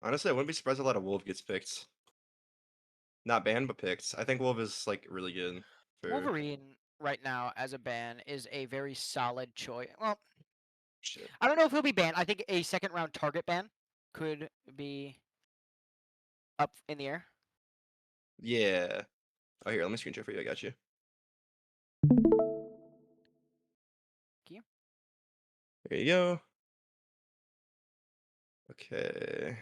Honestly, I wouldn't be surprised if a lot of Wolf gets picked. Not banned, but picked. I think Wolf is like really good for Wolverine right now as a ban is a very solid choice. Well, shit. I don't know if he'll be banned. I think a second round target ban could be up in the air. Yeah. Oh, here, let me screen share for you. I got you. Thank you. There you go. Okay.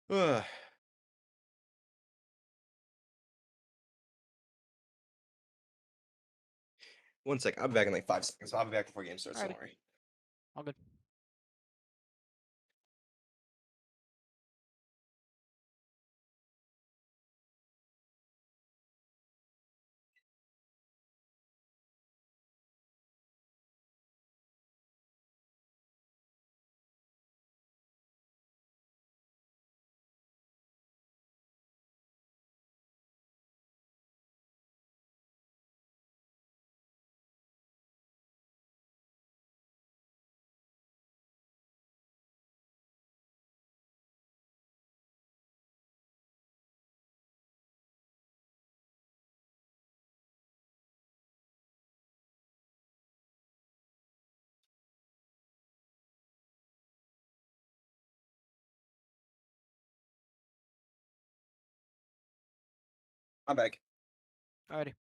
Ugh. One second. I'll be back in like 5 seconds. I'll be back before game starts. Don't Alrighty, worry. all good. I'm back. Alrighty.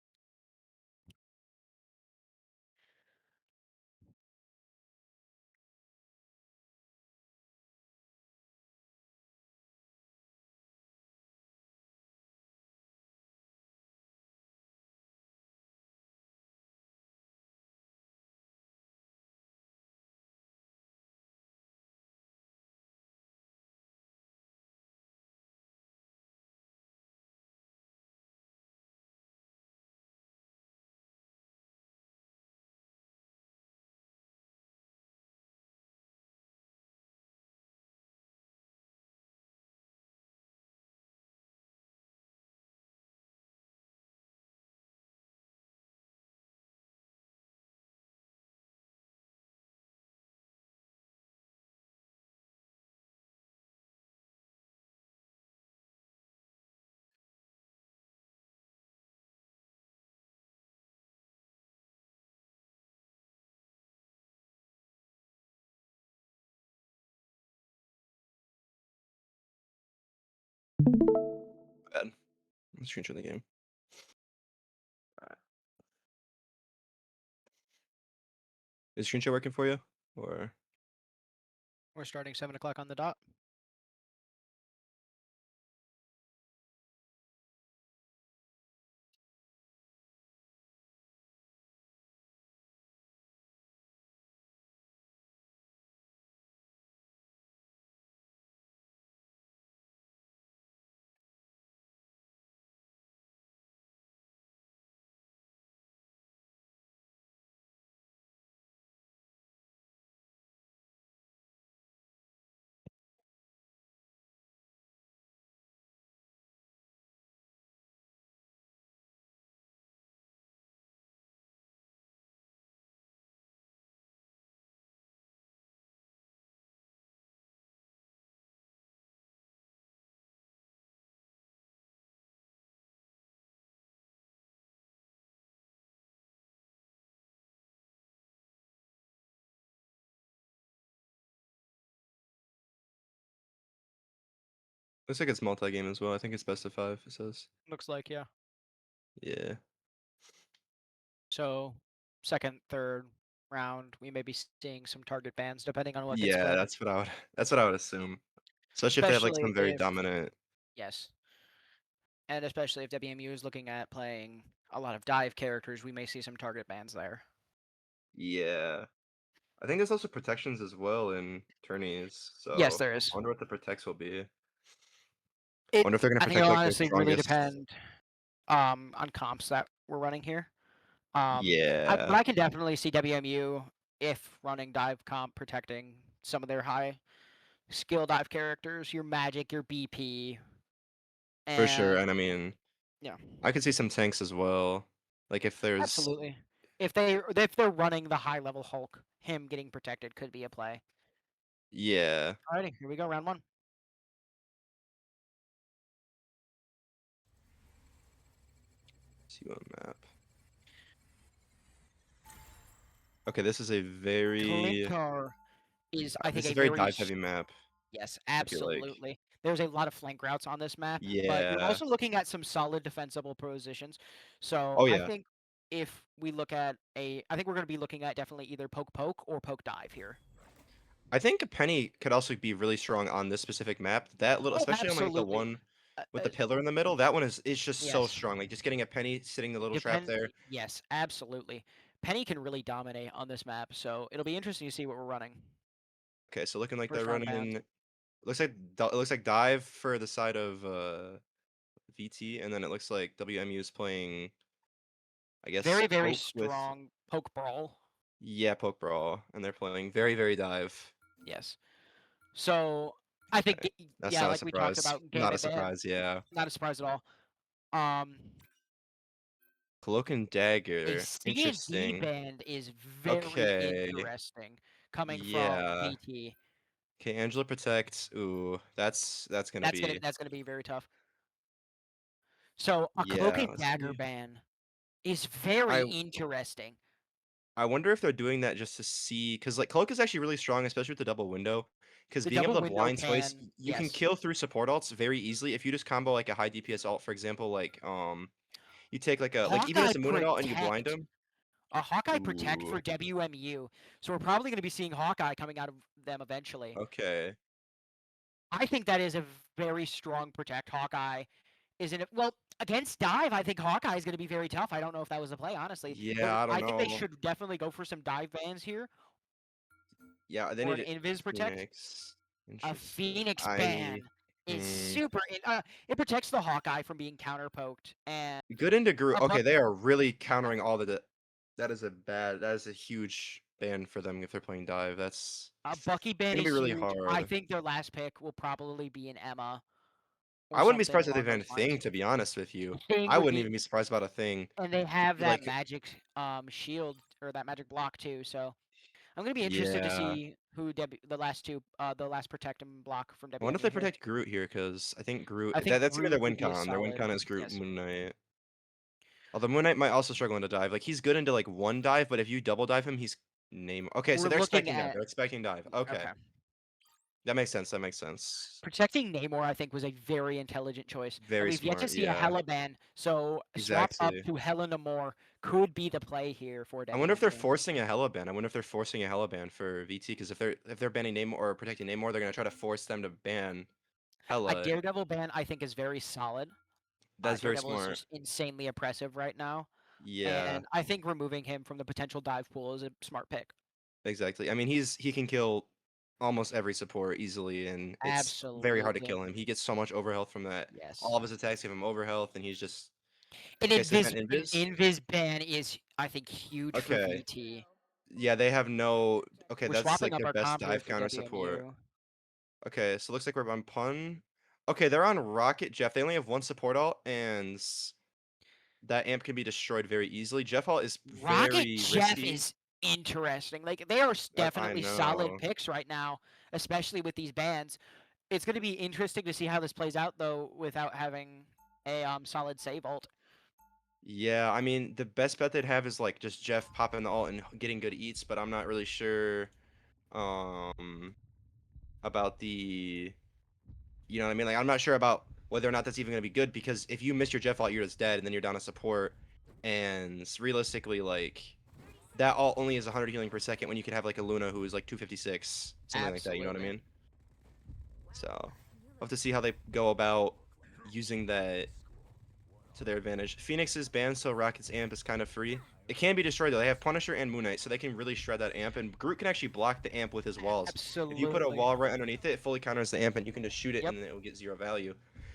Bad. I'm screen share the game. Alright. Is screen share working for you? Or We're starting 7 o'clock on the dot. looks like it's multi-game as well. I think it's best of 5, it says. Looks like, yeah. Yeah. So second, third round, we may be seeing some target bans depending on what gets Yeah, played. that's what I would assume. Especially if they have like Especially some very if dominant. yes. And especially if WMU is looking at playing a lot of dive characters, we may see some target bans there. Yeah. I think there's also protections as well in tourneys. Yes, So there I is. wonder what the protects will be. It Wonder if they're gonna I think protect it'll like their honestly really strongest. depend on comps that we're running here. But Yeah. I can definitely see WMU if running dive comp protecting some of their high skill dive characters, your magic, your BP, For sure, and and I mean, yeah, I could see some tanks as well. Like if there's absolutely. If they're running the high level Hulk, him getting protected could be a play. yeah. Alrighty, here we go, round one. See what map. Okay, this is a very Klinkar is, I think, this is a a very very dive heavy map, yes, I feel like. absolutely. There's a lot of flank routes on this map, but you're Yeah. also looking at some solid defensible positions. So Oh I yeah. think if we look at I think we're going to be looking at definitely either poke poke or poke dive here. I think a Penny could also be really strong on this specific map. That little, Oh, especially on like the absolutely. one Uh, with uh, the pillar in the middle, that one is just so yes, strong. Like just getting a Penny sitting the little trap there. Yes, absolutely. Penny can really dominate on this map, so it'll be interesting to see what we're running. Okay, so looking like they're First round bans. running. It looks like dive for the side of VT, and then it looks like WMU is playing, I guess, Very, very poke with strong poke brawl. yeah, poke brawl, and they're playing very dive. Yes. So I think, Okay, that's yeah, not a like we talked surprise. about, Not a Gambit ban, surprise. Yeah, not a surprise at all. Um, cloak and a dagger. C&D Interesting. band is very Okay, interesting coming from yeah. VT. Okay, Angela protects. Ooh, that's gonna be That's gonna be very tough. So a cloak yeah. and Let's dagger see. ban is very I interesting. I wonder if they're doing that just to see, because like Cloak is actually really strong, especially with the double window. Because The being able double to window blind slice, can, you can yes, kill through support alts very easily if you just combo like a high DPS alt, for example, you take like even Hawkeye as a Moonlight alt and you blind protect. him. A Hawkeye protect Ooh, for WMU. So we're probably going to be seeing Hawkeye coming out of them eventually. okay. I think that is a very strong protect. Hawkeye isn't it? Well, against dive, I think Hawkeye is going to be very tough. I don't know if that was a play, honestly. Yeah, I don't I think they know. should definitely go for some dive bans here Yeah, they or need an it. invis protect. Phoenix. A Interesting. Phoenix ban is Hmm. super. It protects the Hawkeye from being counter poked, and Good into Groot. a Okay, buck. they are really countering all the. That is a huge ban for them if they're playing dive. That's A Bucky ban gonna be is really huge. I hard. think their last pick will probably be an Emma or I wouldn't be something surprised if they along banned those lines. Thing, to be honest with you. Thing I would wouldn't be, even be surprised about a Thing. and they To have be that like, magic shield or that magic block too. So I'm gonna be interested to yeah. see who the last protect and block from I wonder if WMU they here. protect Groot here, because I think I think that's gonna be Groot their would win be a con. Their win solid. con is Groot Yes, Moon Knight. Although Moon Knight might also struggle into dive. Like he's good into like one dive, but if you double dive him, he's name. Okay, so we're they're looking expecting dive. at They're expecting dive. Okay, okay. that makes sense. That makes sense. Protecting Namor, I think, was a very intelligent choice, and Very we've yet to smart. see a Yeah, Hela ban. So swap up exactly. to Helena Moore could be the play here for I wonder if they're WMU. forcing a Hella ban. I wonder if they're forcing a Hella ban for VT, because if they're banning Namor or protecting Namor, they're gonna try to force them to ban A Hella. Daredevil ban, I think, is very solid. That's very Daredevil is smart. just insanely oppressive right now. Yeah, And I think removing him from the potential dive pool is a smart pick. exactly. I mean, he can kill almost every support easily, and it's very hard to Absolutely. kill him. He gets so much overhealth from that. Yes. All of his attacks give him overhealth, and he's just okay. So they ban An Invis. invis ban is, I think, huge for Okay, VT. yeah, they have no. Okay, We're that's swapping like up their our best comp here dive for counter support. WMU. Okay, so looks like we're on Pun. Okay, they're on Rocket Jeff. They only have one support alt, and that amp can be destroyed very easily. Jeff Hall is Rocket very Jeff risky. is interesting. Like they are I definitely solid know. picks right now, especially with these bans. It's going to be interesting to see how this plays out though, without having a solid save ult. Yeah, I mean, the best bet they'd have is like just Jeff popping the ult and getting good eats, but I'm not really sure um about the you know what I mean? Like I'm not sure about whether or not that's even gonna be good, because if you miss your Jeff ult, you're just dead and then you're down to support. And realistically, like that ult only is 100 healing per second when you could have like a Luna who is like 256, something like that, you know what I Absolutely. mean? So we'll have to see how they go about using that to their advantage. Phoenix is banned, so Rocket's amp is kind of free. It can be destroyed though. They have Punisher and Moon Knight, so they can really shred that amp. And Groot can actually block the amp with his walls. If you put a Absolutely. wall right underneath it, it fully counters the amp, and you can just shoot it, Yep. and then it will get 0 value.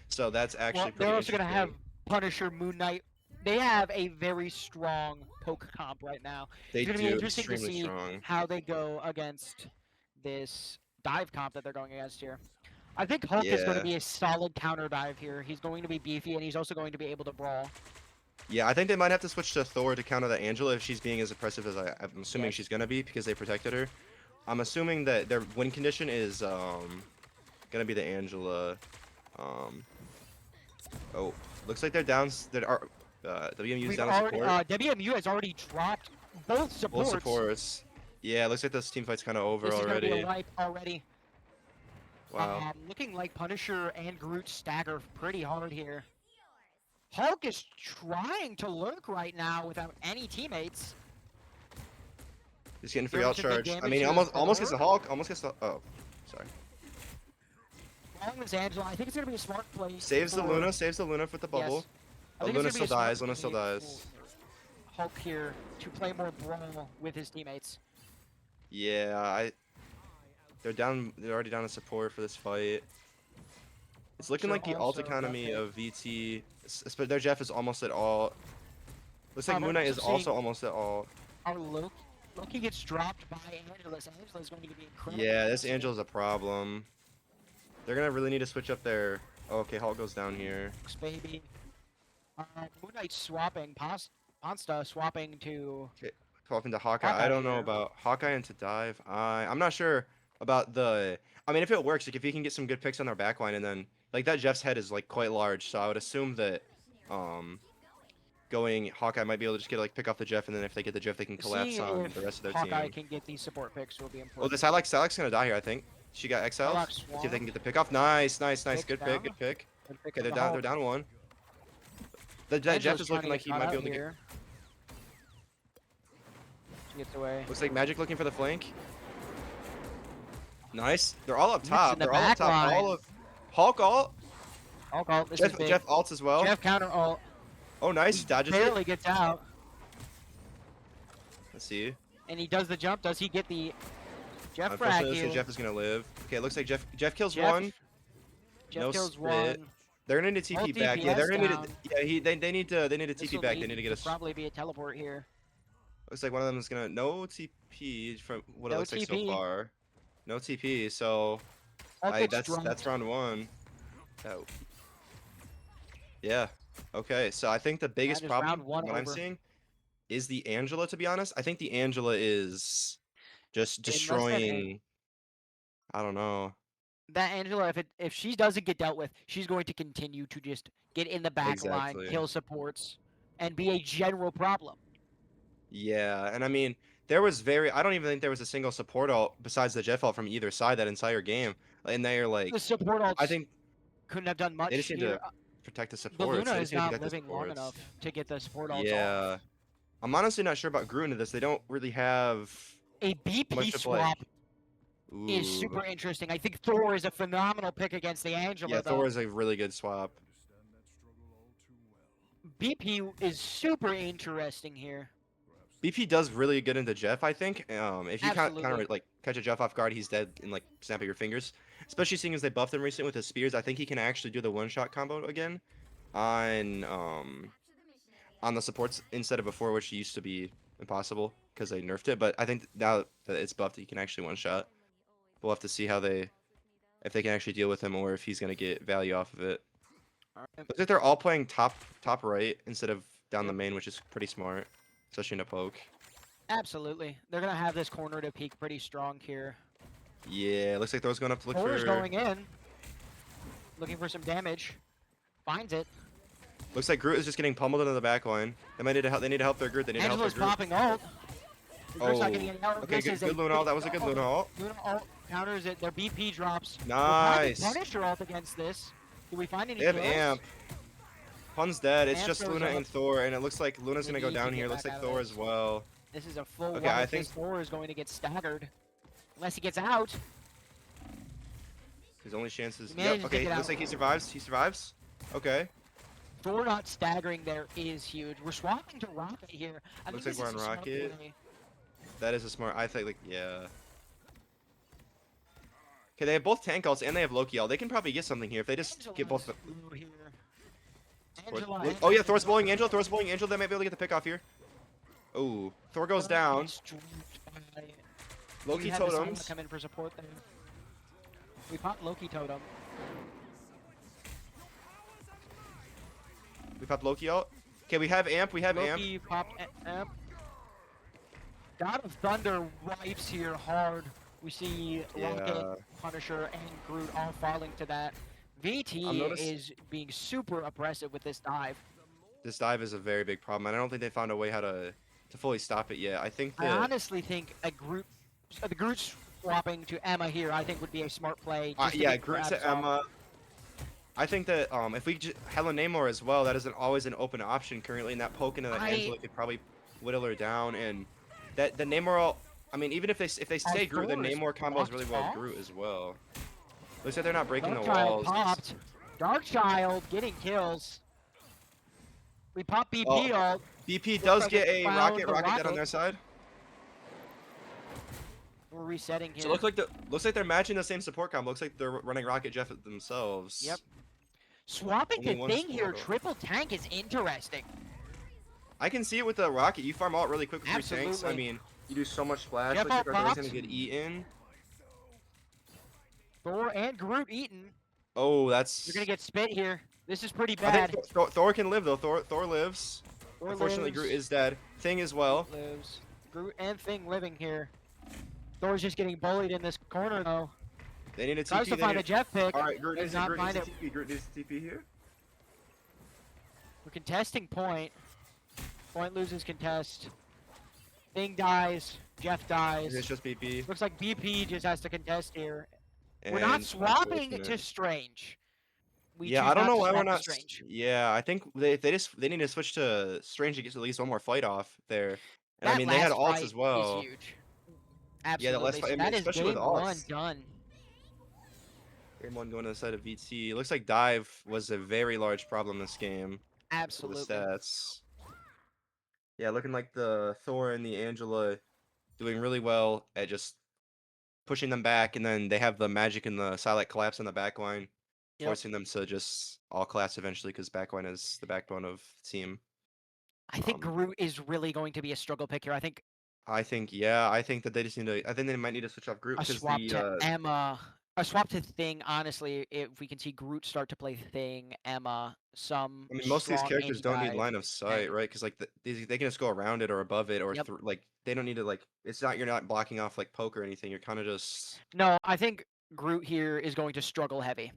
So that's Well, actually they're pretty also going to have interesting. Punisher, Moon Knight. They have a very strong poke comp right now. They It's going to be do interesting to extremely see strong. how they go against this dive comp that they're going against here. I think Hulk is going to be a solid counter dive here. He's going to be beefy, and he's also going to be able to brawl. Yeah, I think they might have to switch to Thor to counter the Angela if she's being as oppressive as I'm assuming Yes. she's gonna be because they protected her. I'm assuming that their win condition is gonna be the Angela. Oh, looks like they're down. WMU's down to support. WMU has already dropped both supports. Both supports. Yeah, looks like this team fight's kind of over This is already. gonna be a wipe already. Wow. Looking like Punisher and Groot stagger pretty hard here. Hulk is trying to lurk right now without any teammates. He's getting free There out was a big charge. I damage mean, to almost gets the Thor. Hulk. Almost gets the. Oh, sorry. Following this Angela, I think it's gonna be a smart play. Saves the for- Luna. Saves the Luna with the bubble. Yes. I Oh, think Luna it's gonna still be a smart dies. Luna still play dies. for Hulk here to play more brawl with his teammates. Yeah, they're down. They're already down to support for this fight. It's looking Sure, like the alt also, economy okay. of VT. But their Jeff is almost at all. Looks like but Moon Knight also is also seeing- almost at all. Our Loki gets dropped by Angela's. Angela's going to be incredible. Yeah, this Angel's a problem. They're gonna really need to switch up their. Oh, okay, Hulk goes down here. Baby. Moon Knight swapping, Ponsta swapping to. Swapping to Hawkeye. Hawkeye I don't know here. about Hawkeye and to dive. I'm not sure about the. I mean, if it works, like if he can get some good picks on their backline, and then like that Jeff's head is like quite large, so I would assume that going Hawkeye might be able to just get like pick off the Jeff, and then if they get the Jeff, they can collapse Seeing on if the rest of their Hawkeye team. can get these support picks will be Oh, important. the Psylocke's gonna die here, I think. She got exiled. Psylocke See if Swan. they can get the pick off. Nice. Pick Good down. pick. Good pick. Good pick Okay, from they're the down. Hulk. They're down one. The Jeff Angela's is trying looking to like he get might caught be out able to get. here. She gets away. Looks like Magic looking for the flank. Nice. They're all up Nice top. in the They're all up top. back All line. of Hulk alt. Hulk ult. This is big. Jeff alts as well. Jeff counter ult. Oh, nice. Dodges it. Barely gets out, Let's see. and he does the jump. Does he get the Jeff frag Unfortunately, here? Jeff is gonna live. Okay, it looks like Jeff kills Jeff- one. Jeff no kills split. one. They're gonna need to Ult TP back. Yeah, they're gonna need DPS to. Yeah, they need to This TP will back. They need to get us. probably be a teleport here. Looks like one of them is gonna no TP from what it No looks like so TP. far. No TP. So Hulk gets dropped. that's round one. Oh. Yeah. Okay. So I think the biggest is problem round one what I'm over. seeing is the Angela. To be honest, I think the Angela is just Unless that destroying. I don't know. That Angela, if she doesn't get dealt with, she's going to continue to just get in the back line, Exactly. kill supports, and be a general problem. Yeah, and I mean, I don't even think there was a single support ult besides the Jeff ult from either side that entire game. And they're like, The support ults I think couldn't have done much they just need here. to protect the The supports. Luna They is just need to not protect the living long supports. enough to get the support ults off. Yeah. I'm honestly not sure about Groot into this. They don't really have A BP much to swap play. is Ooh. super interesting. I think Thor is a phenomenal pick against the Angela, Yeah, though. Thor is a really good swap. BP is super interesting here. BP does really good into Jeff, I think. If you can't Absolutely. like catch a Jeff off guard, he's dead in like snap of your fingers. Especially seeing as they buffed him recently with his spears, I think he can actually do the one-shot combo again on the supports instead of before, which used to be impossible because they nerfed it. But I think now that it's buffed, he can actually one-shot. We'll have to see if they can actually deal with him or if he's gonna get value off of it. Alright. Looks like they're all playing top right instead of down the main, which is pretty smart, especially in a poke. Absolutely. They're going to have this corner to peak pretty strong here. Yeah, looks like Thor's going up to look Thor's for. going in. Looking for some damage. Finds it. Looks like Groot is just getting pummeled into the back line. They might need to help. They need to help their Groot. They need to help their Angela's Groot. popping ult. Groot's not getting Oh, any help. okay, This good, is a good Luna ult. That was a good Luna ult. Luna ult counters it. Their BP drops. Nice. Punisher ult against this. Do we find any They have kills? Amp. Pun's dead. It's Amp just goes Luna up. and Thor, and it looks like Luna's They gonna go need to down get here. Looks back like out of Thor this. as well. This is a full Okay, one. I I think think- Thor is going to get staggered. Unless he gets out. His only chance is. He managed to Okay, get looks out. like he survives. He survives. Okay. Thor not staggering there is huge. We're swapping to Rocket here. I Looks think like this we're is on a smart Rocket. play. That is a smart. I think, like, yeah. Okay, they have both tank ults and they have Loki ult. They can probably get something here if they just get both. Angela's blue here. Angela Look- and Oh yeah, Thor's bowling Angel. Thor's bowling Angel. They might be able to get the pick off here. Oh, Thor goes down. Gets dropped by- Loki We had the Silent totems. come in for support there. We popped Loki Totem. We popped Loki out. Okay, we have Amp. We have Amp. Loki popped Amp. God of Thunder wipes here hard. We see Rocket, Yeah. Punisher, and Groot all falling to that. I'm VT noticing is being super oppressive with this dive. this dive is a very big problem, and I don't think they found a way how to fully stop it yet. I think I that honestly think the Groot swapping to Emma here, I think would be a smart play just to yeah, get Groot grabs to off. Emma. I think that if we Helen Namor as well, that isn't always an open option currently, and that poke into that I Angela could probably whittle her down, and that the Namor. I mean, even if they Our stay Groot, the Thor is Namor combos really blocked well with off. Groot as well. Looks like they're not breaking the Darkchild walls. popped. Darkchild getting kills. We pop Oh, BP ult. BP Looks does like get it a found the rocket dead on rocket. their side. We're resetting So here. looks like they're matching the same support combo. Looks like they're running Rocket Jeff themselves. Yep. Swapping Only to one Thing here, squad. triple tank is interesting. I can see it with the rocket. You farm out really quick with three tanks. I Absolutely. mean, you do so much splash. Jeff Looks like all our Thor's popped. gonna get eaten. Thor and Groot eaten. Oh, You're that's. gonna get spit here. This is pretty I think bad. Thor can live though. Thor lives. Thor Unfortunately, lives. Groot is dead. Thing as well. Groot lives. Groot and Thing living here. Thor's just getting bullied in this corner though. They need a Tries TP. to find a Jeff pick. All right, Groot Does needs not Groot find needs it. a TP. Groot needs a TP here. We're contesting point. Point loses contest. Thing dies. Jeff dies. It's just BP. Looks like BP just has to contest here. We're And not swapping to unfortunate. Strange. We Yeah, choose I don't not know to why we're swap to not. Strange. Yeah, I think they need to switch to Strange to get at least one more fight off there. And I That mean, they had last ults fight as is well. huge. Yeah, that last Absolutely. fight, So I mean, that is especially with game one ults. done. Game one going to the side of VT. It looks like dive was a very large problem this game for the Absolutely. stats. Yeah, looking like the Thor and the Angela doing really well at just pushing them back, and then they have the magic and the silent collapse on the back line, Yep. forcing them to just all collapse eventually because backline is the backbone of the team. I think Um, Groot is really going to be a struggle pick here. I think yeah, I think that they just need to. I think they might need to switch off group a because swap to the Emma, a swap to Thing. Honestly, if we can see Groot start to play Thing, Emma, some I mean, most of these strong characters don't need dive line of sight, tank. right? Because like they can just go around it or above it or Yep. like they don't need to like. It's not you're not blocking off like poke or anything. You're kind of just No, I think Groot here is going to struggle heavy.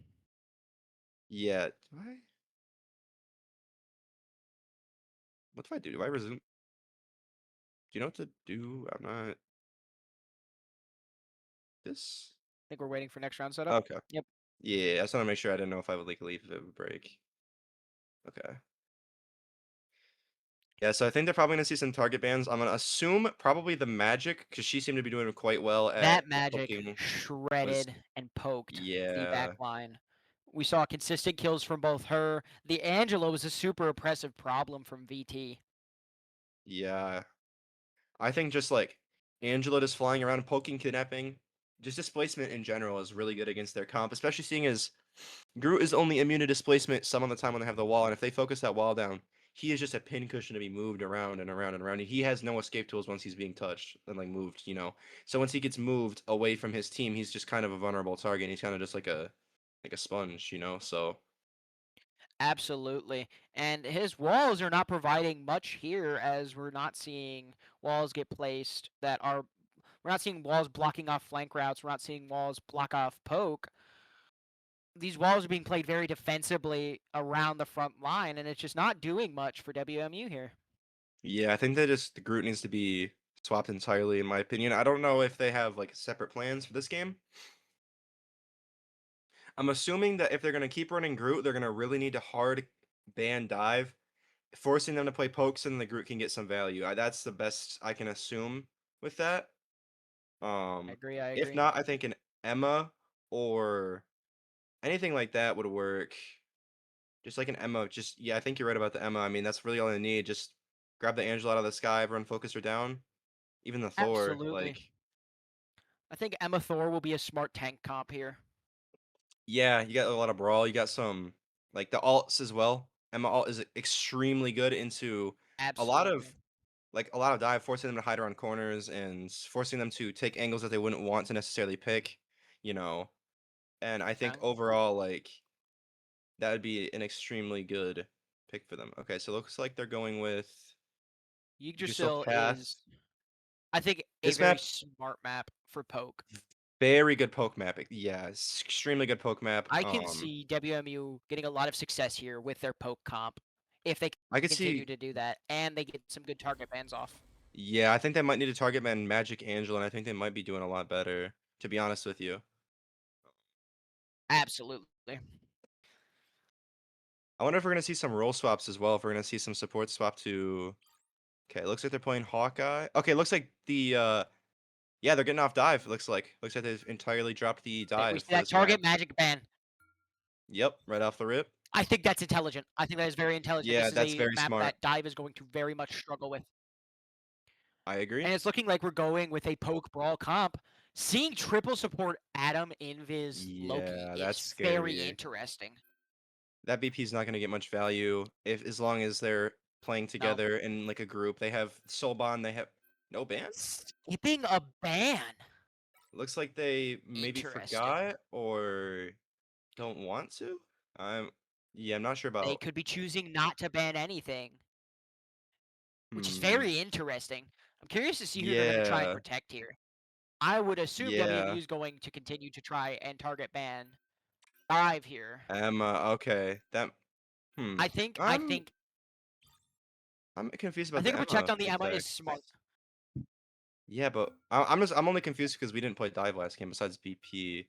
yeah. Do I? What do I do? Do I resume? Do you know what to do? I'm not this. I think we're waiting for next round setup. Okay. Yep. Yeah, I just want to make sure I didn't know if I would like leave if it would break. Okay. Yeah, so I think they're probably gonna see some target bans. I'm gonna assume probably the magic because she seemed to be doing quite well at That magic poking. Was shredded and poked the back yeah, line. We saw consistent kills from both her. The Angela was a super oppressive problem from VT. yeah. I think just like Angela just flying around poking, kidnapping, just displacement in general is really good against their comp, especially seeing as Groot is only immune to displacement some of the time when they have the wall, and if they focus that wall down, he is just a pincushion to be moved around and around and around. And he has no escape tools once he's being touched and like moved, you know. So once he gets moved away from his team, he's just kind of a vulnerable target. And he's kind of just like a sponge, you know. So Absolutely. And his walls are not providing much here as we're not seeing walls get placed that are we're not seeing walls blocking off flank routes, we're not seeing walls block off poke. These walls are being played very defensively around the front line and it's just not doing much for WMU here. yeah, I think that just the Groot needs to be swapped entirely, in my opinion. I don't know if they have like separate plans for this game. I'm assuming that if they're gonna keep running Groot, they're gonna really need to hard ban dive, forcing them to play pokes, and the Groot can get some value. That's the best I can assume with that. I Um, agree, I if agree. not, I think an Emma or anything like that would work. Just like an Emma, just yeah, I think you're right about the Emma. I mean, that's really all they need. Just grab the Angela out of the sky, everyone focus her down. Even the Thor, Absolutely. like I think Emma Thor will be a smart tank comp here. yeah, you got a lot of brawl. You got some like the alts as well. Emma alt is extremely good into a lot of Absolutely. a lot of dive, forcing them to hide around corners and forcing them to take angles that they wouldn't want to necessarily pick. You know, and I think Okay. overall, like, that would be an extremely good pick for them. Okay, so it looks like they're going with Yggdrasil Yggdrasil is, Pass. I think, a This very map, smart map for poke. very good poke map. Yeah, extremely good poke map. I can see WMU getting a lot of success here with their poke comp if they I could continue see. to do that, and they get some good target bans off. Yeah, I think they might need a target man Magic Angel, and I think they might be doing a lot better, to be honest with you. Absolutely. I wonder if we're gonna see some role swaps as well. If we're gonna see some support swap to. Okay, it looks like they're playing Hawkeye. Okay, it looks like the yeah, they're getting off dive. It looks like they've entirely dropped the We dive see for that this map. target magic ban. Yep, right off the rip. I think that's intelligent. I think that is very intelligent. Yeah, This is that's a very map smart. that Dive is going to very much struggle with. I agree. And it's looking like we're going with a poke brawl comp. Seeing triple support Adam, Invis, Loki Yeah, that's is very scary. interesting. That BP is not gonna get much value if as long as they're playing No. together in like a group. They have Soul Bond, they have no ban? Skipping a ban. Looks like they maybe Interesting. forgot or don't want to. I'm yeah, I'm not sure They about. could be choosing not to ban anything, which is Hmm. very interesting. I'm curious to see who they're going to try and Yeah. protect here. I would assume WMU Yeah. is going to continue to try and target ban Dive here. Emma. Okay. That. Hmm. I think I I'm think I'm confused I about think the a protect Emma on the Emma is protect. smart. Yeah, but I'm only confused because we didn't play dive last game besides BP.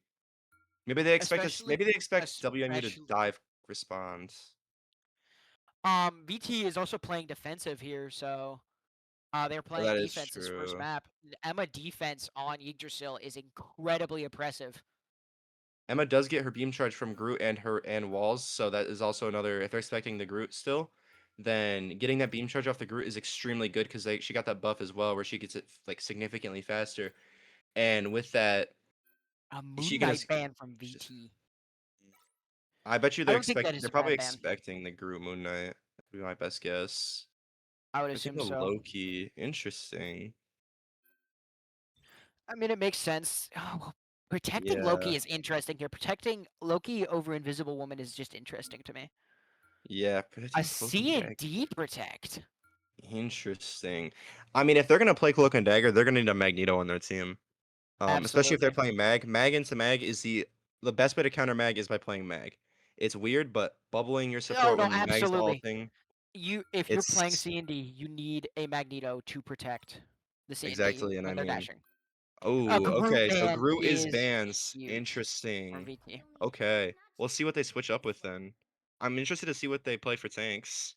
Maybe they expect us. Especially Maybe they expect WMU to especially dive respond. VT is also playing defensive here, so they're Oh, playing that is defense this first true. map. The Emma defense on Yggdrasil is incredibly impressive. Emma does get her beam charge from Groot and Walls, so that is also another. If they're expecting the Groot still, then getting that beam charge off the Groot is extremely good because she got that buff as well, where she gets it like significantly faster. And with that, A is she Moon gonna? Knight ban from VT. I bet you I don't think that is they're a probably bad ban. expecting the Groot Moon Knight. That'd be my best guess. I would I think assume the so. Loki, interesting. I mean, it makes sense. Oh, well, protecting Yeah, Loki is interesting here. Protecting Loki over Invisible Woman is just interesting to me. yeah, A predicting Cloak and C and Dagger. D protect. Interesting. I mean, if they're gonna play Cloak and Dagger, they're gonna need a Magneto on their team. Especially if they're Absolutely. playing Mag. Mag into Mag is the best way to counter Mag is by playing Mag. It's weird, but bubbling your Oh support no, when Mag's absolutely. ulting, If you're playing it's C and D, you need a Magneto to protect the C and D exactly. And I when they're mean, dashing. A oh, Groot okay. So ban Groot is is bans. huge for Interesting. VT. Okay, we'll see what they switch up with then. I'm interested to see what they play for tanks.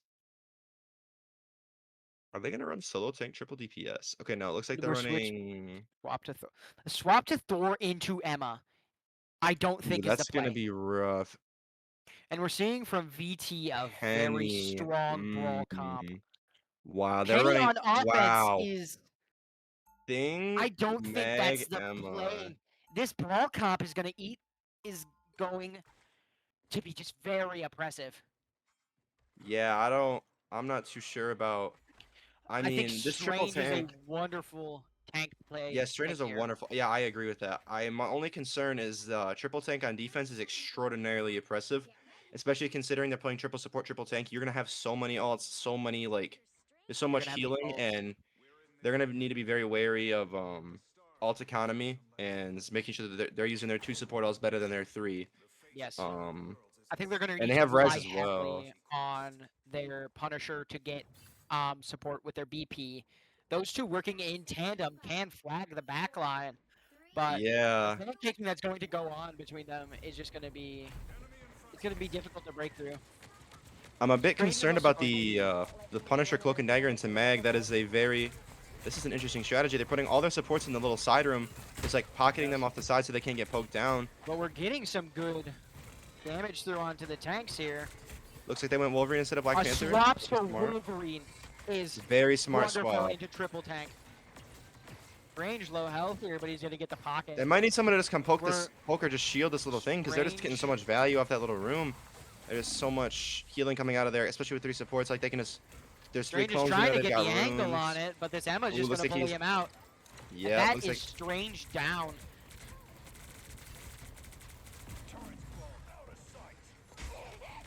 Are they gonna run solo tank triple DPS? Okay, no, it looks like they're We're switch running. swap to Thor into Emma. I don't Ooh, think is the that's gonna play. be rough. And we're seeing from VT a very Penny. strong brawl comp. Wow, they're Penny running. on offense Wow. is. Thing I don't think that's Meg the Emma. play. This brawl comp is going to be just very oppressive. Yeah, I'm not too sure about. I I think mean, this triple Strange is a tank. wonderful tank play Yeah, Strain pick is a here. wonderful. Yeah, I agree with that. My only concern is triple tank on defense is extraordinarily oppressive, especially considering they're playing triple support, triple tank. You're gonna have so many ults, so many like, there's so You're much gonna have the healing, ults. and they're gonna need to be very wary of ult economy and making sure that they're using their 2 support ults better than their 3. Yes. Um, I think they're gonna and need they to have res rely as well. heavily on their Punisher to get support with their BP. Those two working in tandem can flag the back line, but Yeah, the kicking that's going to go on between them is just going to be difficult to break through. I'm a bit Strange is concerned also about the Punisher Cloak and Dagger into Mag. That is a very this is an interesting strategy. They're putting all their supports in the little side room, just like pocketing them off the side so they can't get poked down. but we're getting some good damage through onto the tanks here. Looks like they went Wolverine instead of Black A Panther. swaps Pretty for smart. Wolverine is Very smart wonderful swap. into triple tank. Strange low health here, but he's going to get the pocket. They might need someone to just come poke We're this poke or just shield this little thing because they're just getting so much value off that little room. There's so much healing coming out of there, especially with 3 supports. Like they can just there's 3 Strange is clones in trying there. to They've get got the angle runes. on it, but this Emma's Ooh, just going looks to like bully him out. And Yeah, that looks is like Strange down.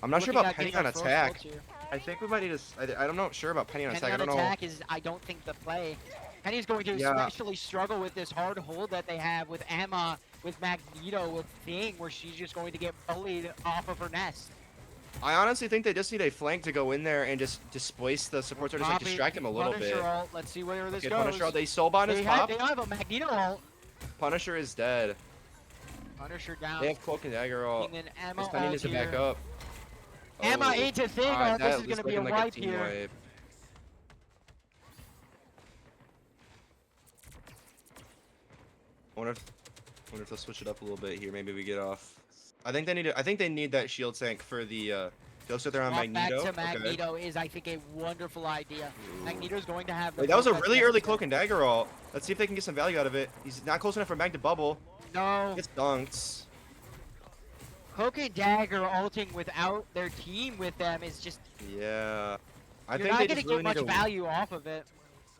I'm not sure looking about at Penny getting on our first attack. ults here. I think we might need to. I'm not sure about Penny on Penny attack. I on don't know. attack is, I don't think, the play. Penny's going to Yeah, especially struggle with this hard hold that they have with Emma, with Magneto, with Thing, where she's just going to get bullied off of her nest. I honestly think they just need a flank to go in there and just displace the supports or just like distract them a little Punisher bit. ult. Let's see where this Okay, goes. Punisher, they soulbind his pop. They have a Magneto ult. Punisher is dead. Punisher down. They have Cloak and Dagger ult. And then Emma This Penny ult needs to here. back up. Emma Oh. into Thing Alright, ult. This that is going to be a looking like wipe team here. wipe. I wonder if they'll switch it up a little bit here. Maybe we get off. I think they need that shield tank for the. They'll sit there on Swap Magneto. back to Magneto is, I think, a wonderful idea. Ooh. Magneto's going to have the Wait, that was a focus really early necessary. Cloak and Dagger ult. Let's see if they can get some value out of it. He's not close enough for Mag to bubble. No. Gets dunked. Cloak and Dagger ulting without their team with them is just, Yeah. I you're think not they going to just get really much need to. value off of it.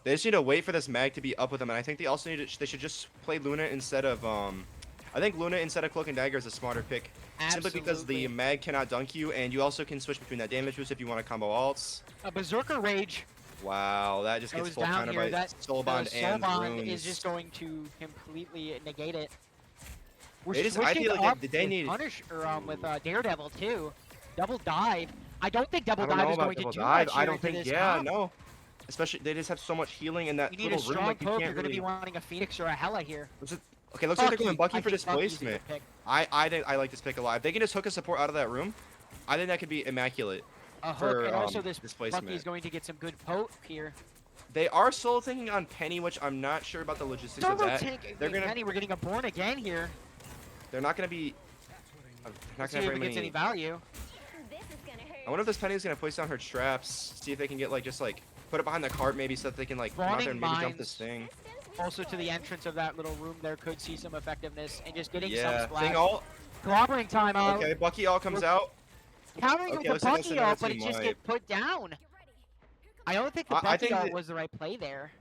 They just need to wait for this Mag to be up with them, and I think they also need to. They should just play Luna instead of I think Luna instead of Cloak and Dagger is a smarter pick. Absolutely. Simply because the Mag cannot dunk you, and you also can switch between that damage boost if you want to combo alts. A Berserker Rage Wow, that just gets goes full down counter here. by That Soul Bond the and Soul Bond runes. is just going to completely negate it. We're They just- I switching feel like up they with need- with Daredevil too. Double dive. I don't think I Double don't dive know is about going to double do dive. much I here don't into think. this Yeah, comp. no. Especially they just have so much healing in that You need little a room. strong Like you poke. can't You're going to really. be wanting a Phoenix or a Hela here. Okay, looks like they're going Bucky I for think Bucky's a displacement. good pick. I like this pick a lot. If they can just hook a support out of that room, I think that could be immaculate. A hook, For, and also this displacement. Bucky's going to get some good poke here. They are solo thinking on Penny, which I'm not sure about the logistics of Solo that. tank. They're gonna. Penny, we're getting a Born Again here. They're not gonna be. They're not Let's see gonna if have it very gets any many. value. I wonder if this Penny is gonna place down her traps. See if they can get like just like put it behind the cart maybe so that they can like come out there and maybe jump this thing. Also to the entrance of that little room there could see some effectiveness and just getting Yeah. some Thing splash. all. Clobbering timeout. Okay. Bucky all comes out. Countering Okay, with looks the like that's Bucky another ult, but it team just wipe. get put down. I don't think the I Bucky think ult that- was the right play there.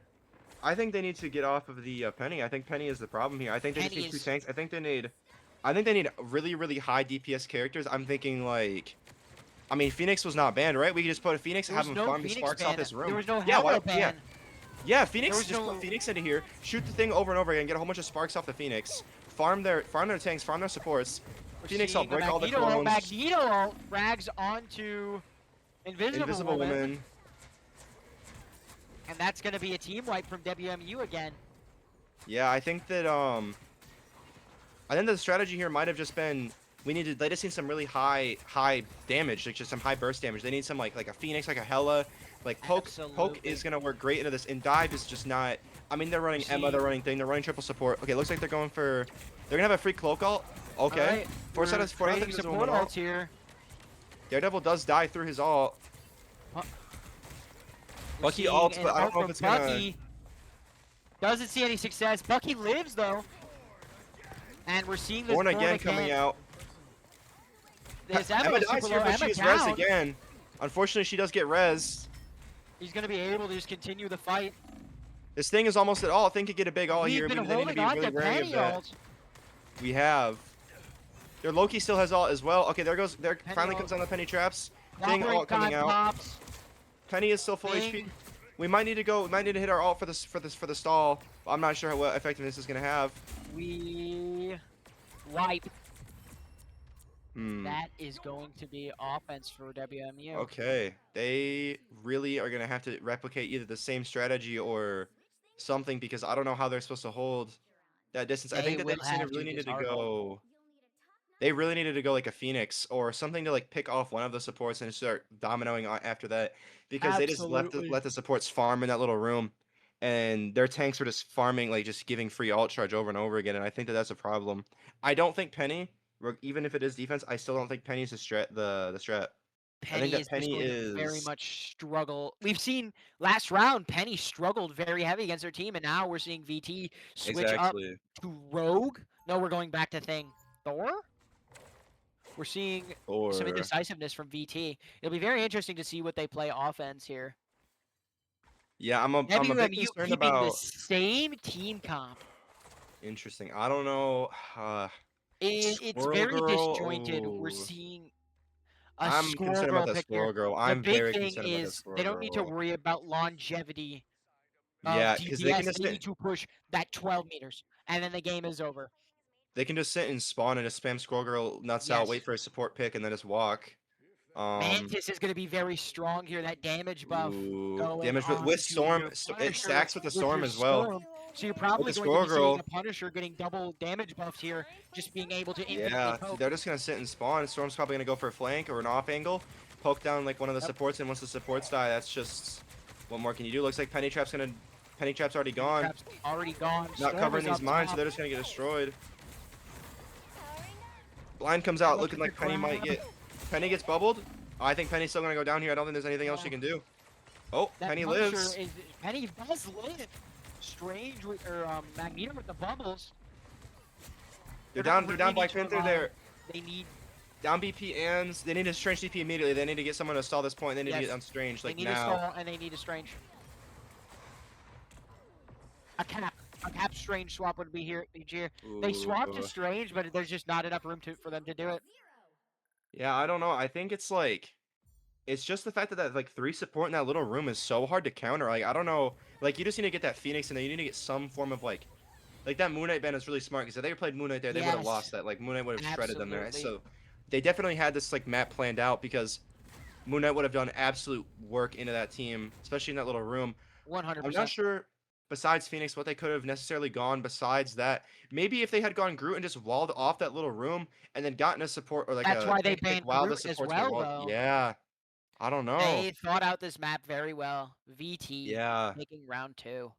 I think they need to get off of the Penny. I think Penny is the problem here. I think they just Penny need two is- tanks. I think they need really, really high DPS characters. I'm thinking like, I mean, Phoenix was not banned, right? We could just put a Phoenix and There have was him no farm the Phoenix sparks ban. off this room. There was no yeah, Hela why, yeah, ban. yeah. Phoenix. There was Just no- put Phoenix into here. Shoot the thing over and over again. Get a whole bunch of sparks off the Phoenix. Farm their tanks. Farm their supports. We're Phoenix, I'll seeing a break all the Magneto ult. clones. Magneto ult frags onto Invisible Woman. And that's going to be a team wipe from WMU again. Yeah, I think that the strategy here might have just been they just need some really high damage, like just some high burst damage. They need some like a Phoenix, like a Hela, like poke Absolutely. is gonna work great into this, and dive is just not. I mean, they're running Emma, they're running Thing, they're running triple support. Okay, looks like they're gonna have a free cloak ult. Okay, Alright, force out we're his force out trading his support ult. ults here. Daredevil does die through his ult. We're Bucky seeing ults, an but I don't ult know if from it's gonna. Bucky. Doesn't see any success. Bucky lives though. And we're seeing this Born again coming out. This Emma Emma dies super here, low. but she Emma is res down. again. Unfortunately, she does get res. He's gonna be able to just continue the fight. This thing is almost at all. Thing could get a big ult We've here. been They need to holding be on really to wary of Penny that. ult. We have. Their Loki still has ult as well. Okay, there goes. There Penny finally ult. comes on the Penny traps. Thing Clobbering ult coming time out. pops. Penny is still full Thing. HP. We might need to go. We might need to hit our ult for the stall. I'm not sure what effectiveness is gonna have. We wipe. Hmm. That is going to be offense for WMU. Okay. They really are gonna have to replicate either the same strategy or something because I don't know how they're supposed to hold that distance. I They think that they will just have really to needed to disarm them. go. They really needed to go like a Phoenix or something to like pick off one of the supports and start dominoing after that because they just Absolutely. let the supports farm in that little room and their tanks were just farming like just giving free ult charge over and over again and I think that that's a problem. I don't think Penny, even if it is defense, I still don't think Penny's the strat. Penny that is Penny just going to very is- much struggle. We've seen last round Penny struggled very heavy against their team, and now we're seeing VT switch up to Rogue. No, we're going back to Thing. Thor? We're seeing Or some indecisiveness from VT. It'll be very interesting to see what they play offense here. yeah, I'm a bit WMU concerned keeping about. the same team comp. Interesting. I don't know. It's Squirrel very Girl, disjointed. We're ooh. seeing A I'm Squirrel concerned about Girl the pick here. Squirrel Girl. The I'm big very thing concerned about the is they Squirrel don't need to Girl. worry about longevity of Yeah, because they can DPS. just They sit. need to push that 12 meters, and then the game is over. They can just sit and spawn and just spam Squirrel Girl nuts out, wait Yes. for a support pick, and then just walk. Mantis is going to be very strong here. That damage buff Ooh, going damage on with to Storm. your It Punisher stacks with the with Storm your as well. Storm. So you're With probably the going to Squirrel be seeing Girl, a Punisher getting double damage buffs here, just being able to infinitely yeah, poke. they're just gonna sit and spawn. Storm's probably gonna go for a flank or an off angle, poke down like one of the Yep. supports, and once the supports die, that's just what more can you do? Looks like Penny Trap's already Penny gone. Trap's already gone. Not Storm covering is these up mines, so top. they're just gonna get destroyed. Blind comes They're out looking looking to like Penny might grab. get. Penny gets bubbled. I think Penny's still gonna go down here. I don't think there's anything else she No. can do. Oh, That Penny Punisher lives. is Penny does live. Strange with or Magneto with the bubbles. They're not down. They're really down need Black to Panther. revive. They're They need down BP and they need a Strange DP immediately. They need to get someone to stall this point. They need to yes. get on Strange They like need a now. stall and they need a Strange. A cap Strange swap would be here. They swapped to Ooh. Strange, but there's just not enough room for them to do it. Yeah, I don't know. I think it's like it's just the fact that like 3 support in that little room is so hard to counter. Like I don't know. Like you just need to get that Phoenix and then you need to get some form of like that Moon Knight ban is really smart because if they played Moon Knight there, they would have Yes, lost that. Like Moon Knight would have shredded them there. absolutely. So they definitely had this like map planned out because Moon Knight would have done absolute work into that team, especially in that little room. I'm not 100%. sure besides Phoenix what they could have necessarily gone besides that. Maybe if they had gone Groot and just walled off that little room and then gotten a support or like That's a why they tank pick banned while the Groot as supports were well, walled. though. Yeah. I don't know. They thought out this map very well. VT Yeah. taking round 2.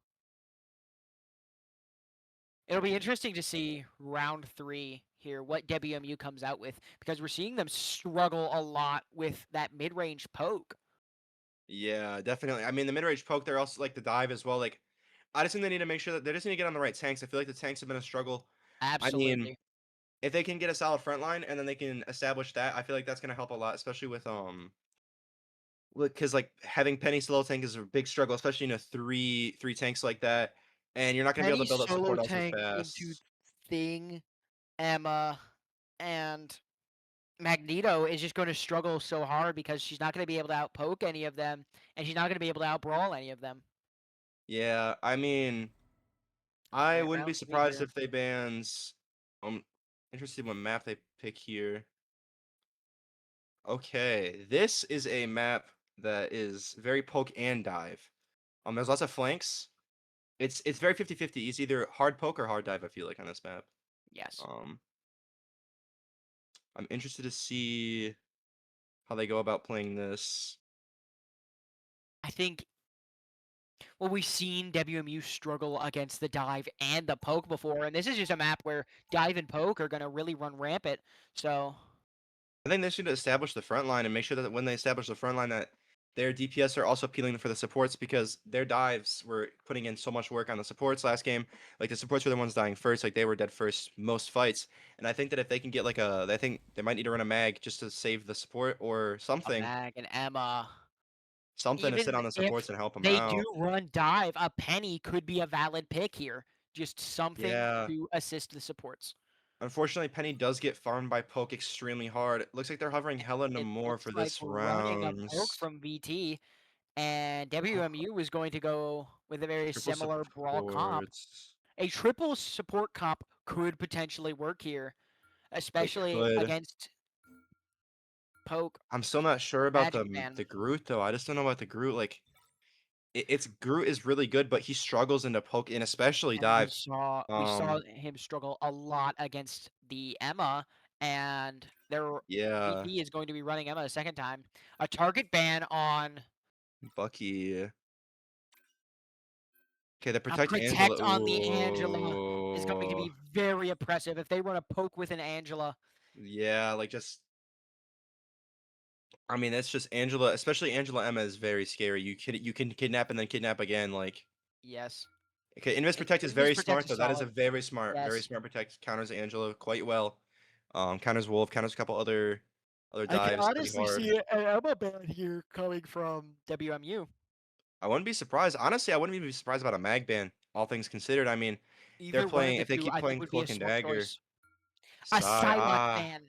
It'll be interesting to see round 3 here, what WMU comes out with, because we're seeing them struggle a lot with that mid-range poke. Yeah, definitely. I mean, the mid-range poke, they're also like the dive as well. Like, I just think they need to make sure that they just need to get on the right tanks. I feel like the tanks have been a struggle. I mean, Absolutely. if they can get a solid front line and then they can establish that, I feel like that's gonna help a lot, especially with because like having Penny solo tank is a big struggle, especially in a three tanks like that, and you're not gonna be able Penny to build up solo support also tank into fast. Thing, Emma, and Magneto is just going to struggle so hard because she's not going to be able to outpoke any of them, and she's not going to be able to outbrawl any of them. Yeah, I mean, I Alright, wouldn't be round 3 surprised here. if they bans. Interested what map they pick here. Okay, this is a map that is very poke and dive. There's lots of flanks. It's very 50-50. It's either hard poke or hard dive, I feel like, on this map. Yes. Um, I'm interested to see how they go about playing this. I think well, we've seen WMU struggle against the dive and the poke before, and this is just a map where dive and poke are going to really run rampant. So, I think they should establish the front line and make sure that when they establish the front line that their DPS are also peeling for the supports because their dives were putting in so much work on the supports last game. Like the supports were the ones dying first, like they were dead first most fights. And I think that if they can get like I think they might need to run a mag just to save the support or a something, Mag and Emma, something to sit even on the if supports and help them they do out. run dive, a Penny could be a valid pick here. Just something Yeah. to assist the supports. Unfortunately, Penny does get farmed by Poke extremely hard. It looks like they're hovering hella It more looks for like this running a poke round. from VT, and WMU is going to go with a very Triple similar brawl comp. supports. A triple support comp could potentially work here, It especially could. against poke I'm still not sure about Magic Man. the Groot though. I just don't know about the Groot. Like it's Groot is really good, but he struggles into poke and especially And dive. we saw Um, him struggle a lot against the Emma, and their yeah, VT is going to be running Emma a second time. A target ban on Bucky. Okay, the a protect Angela. protect on the Angela is going to Ooh, be very oppressive if they run a poke with an Angela. yeah, like just. I mean, that's just Angela, especially Angela Emma is very scary. You can kidnap and then kidnap again. Like Yes. okay, Invis Protect is Invis very Protect smart is though. That is a solid. very Yes. smart protect. Counters Angela quite well. Counters Wolf, counters a couple other I can dives pretty honestly hard. see an Emma ban here coming from WMU. I wouldn't be surprised. Honestly, I wouldn't even be surprised about a mag ban, all things considered. I mean, they're Either one of playing the if they two, keep I think, playing would be a Cloak and smart Dagger. choice. A Sigh, Psylocke ah, ban.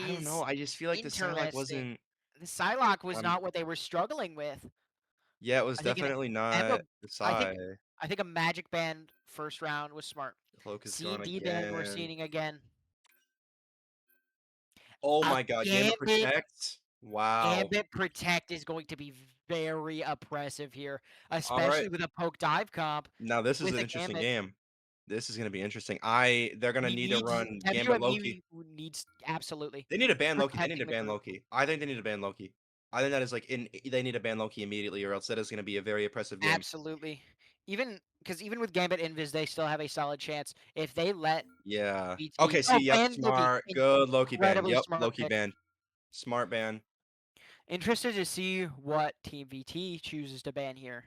I don't know. is I just feel like the Psylocke interesting. wasn't. The Psylocke was Um, not what they were struggling with. yeah, it was I think an definitely Emma not the I think Psy. I think a Magic Band first round was smart. Cloak is going CD Band we're again. seeing again. Oh A my God, Gambit Gambit protects. Wow. Gambit Protect is going to be very oppressive here, All right. especially with a poke dive comp Now this is with an a interesting Gambit. game. This is gonna be interesting. They're gonna We need to need run Gambit Loki. WMU needs absolutely They need to ban Loki. They need to protecting the ban group. Loki. I think they need to ban Loki. I think that is like they need to ban Loki immediately, or else that is gonna be a very oppressive game. Absolutely. Even with Gambit Invis, they still have a solid chance. If they let Yeah. BT Okay. See. Yep. ban Loki, Smart. Good Loki ban. incredibly Yep. smart Loki pick. ban. Smart ban. Interested to see what Team VT chooses to ban here.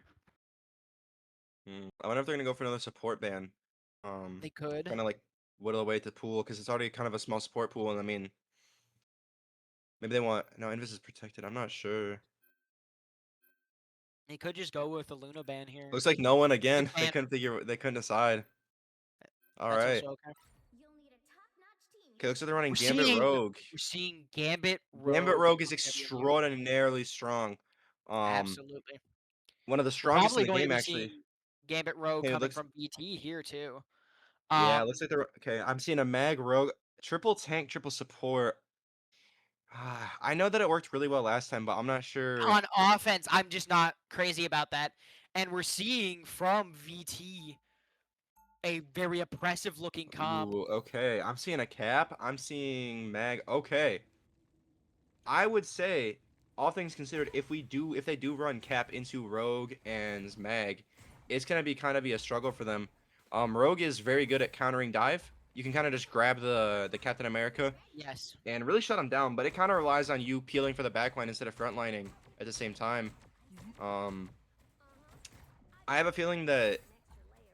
I wonder if they're gonna go for another support ban. They could. Kind of like whittle away at the pool because it's already kind of a small support pool, and I mean, maybe they want no Invis is protected. I'm not sure. They could just go with the Luna ban here. Looks like no one They again. They can't. couldn't figure. They couldn't decide. All That's right. also okay. Okay. Looks like they're running We're Gambit seeing Rogue. we're seeing Gambit Gambit Rogue Rogue is from WMU. extraordinarily strong. Um, Absolutely. one of the We're strongest in probably the going to game be actually. seeing Gambit Rogue Okay. It coming looks. from VT here too. Yeah. Um, It looks like they're okay. I'm seeing a Mag Rogue, triple tank, triple support. I know that it worked really well last time, but I'm not sure. on offense, I'm just not crazy about that. And we're seeing from VT a very oppressive looking comp. Ooh, okay. I'm seeing a cap. I'm seeing Mag. Okay. I would say, all things considered, if they do run cap into Rogue and Mag, it's gonna be kind of be a struggle for them. Rogue is very good at countering dive. You can kind of just grab the Captain America Yes. and really shut him down, but it kind of relies on you peeling for the backline instead of frontlining at the same time. Um, I have a feeling that